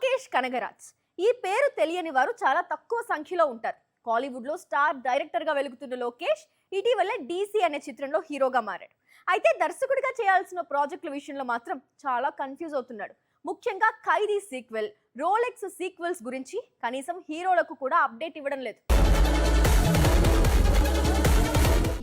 లోకేష్ కనగరాజ్. ఈ పేరు తెలియని వారు చాలా తక్కువ సంఖ్యలో ఉంటారు. కాలీవుడ్ లో స్టార్ డైరెక్టర్ గా వెలుగుతున్న లోకేష్ ఇటీవలే డీసీ అనే చిత్రంలో హీరోగా మారాడు. అయితే దర్శకుడిగా చేయాల్సిన ప్రాజెక్టుల విషయంలో మాత్రం చాలా కన్ఫ్యూజ్ అవుతున్నాడు. ముఖ్యంగా ఖైదీ సీక్వెల్, రోలెక్స్ సీక్వెల్స్ గురించి కనీసం హీరోలకు కూడా అప్డేట్ ఇవ్వడం లేదు.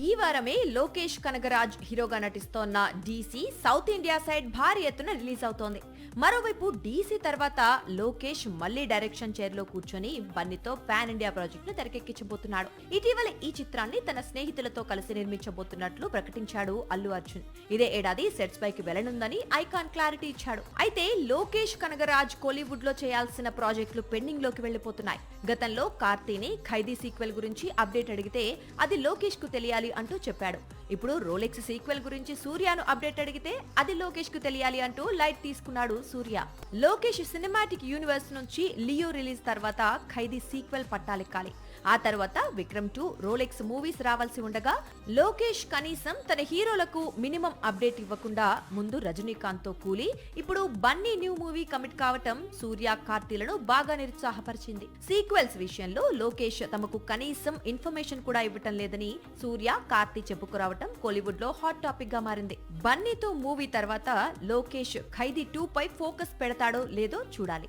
ఈ వారమే లోకేష్ కనగరాజ్ హీరోగా నటిస్తోన్న డీసీ సౌత్ ఇండియా సైడ్ భారీ ఎత్తున రిలీజ్ అవుతోంది. మరోవైపు డీసీ తర్వాత లోకేష్ మళ్లీ డైరెక్షన్ చైర్ లో కూర్చొని బన్నీతో పాన్ ఇండియా ప్రాజెక్ట్ ను తెరకెక్కించబోతున్నాడు. ఇటీవల ఈ చిత్రాన్ని తన స్నేహితులతో కలిసి నిర్మించబోతున్నట్లు ప్రకటించాడు అల్లు అర్జున్. ఇదే ఏడాది సెట్స్ పైకి వెళ్లనుందని ఐకాన్ క్లారిటీ ఇచ్చాడు. అయితే లోకేష్ కనగరాజ్ కోలీవుడ్ లో చేయాల్సిన ప్రాజెక్టులు పెండింగ్ లోకి వెళ్లిపోతున్నాయి. గతంలో కార్తీని ఖైదీ సీక్వెల్ గురించి అప్డేట్ అడిగితే అది లోకేష్ కు తెలియాలి అంటూ చెప్పాడు. ఇప్పుడు రోలెక్స్ సీక్వెల్ గురించి సూర్యను అప్డేట్ అడిగితే అది లోకేష్ కు తెలియాలి అంటూ లైట్ తీసుకున్నాడు సూర్య. లోకేష్ సినిమాటిక్ యూనివర్స్ నుంచి లియో రిలీజ్ తర్వాత ఖైదీ సీక్వెల్ పట్టాలెక్కాలి. ఆ తర్వాత విక్రమ్ 2, రోలెక్స్ మూవీస్ రావాల్సి ఉండగా లోకేష్ కనీసం తన హీరోలకు మినిమం అప్డేట్ ఇవ్వకుండా ముందు రజనీకాంత్ తో కూలి ఇప్పుడు బన్నీ న్యూ మూవీ కమిట్ కావటం సూర్య, కార్తీలను బాగా నిరుత్సాహపరిచింది. సీక్వెల్స్ విషయంలో లోకేష్ తమకు కనీసం ఇన్ఫర్మేషన్ కూడా ఇవ్వటం లేదని సూర్య, కార్తీ చెప్పుకురావటం కోలీవుడ్ లో హాట్ టాపిక్ గా మారింది. బన్నీతో మూవీ తర్వాత లోకేష్ ఖైదీ 2 పై ఫోకస్ పెడతాడో లేదో చూడాలి.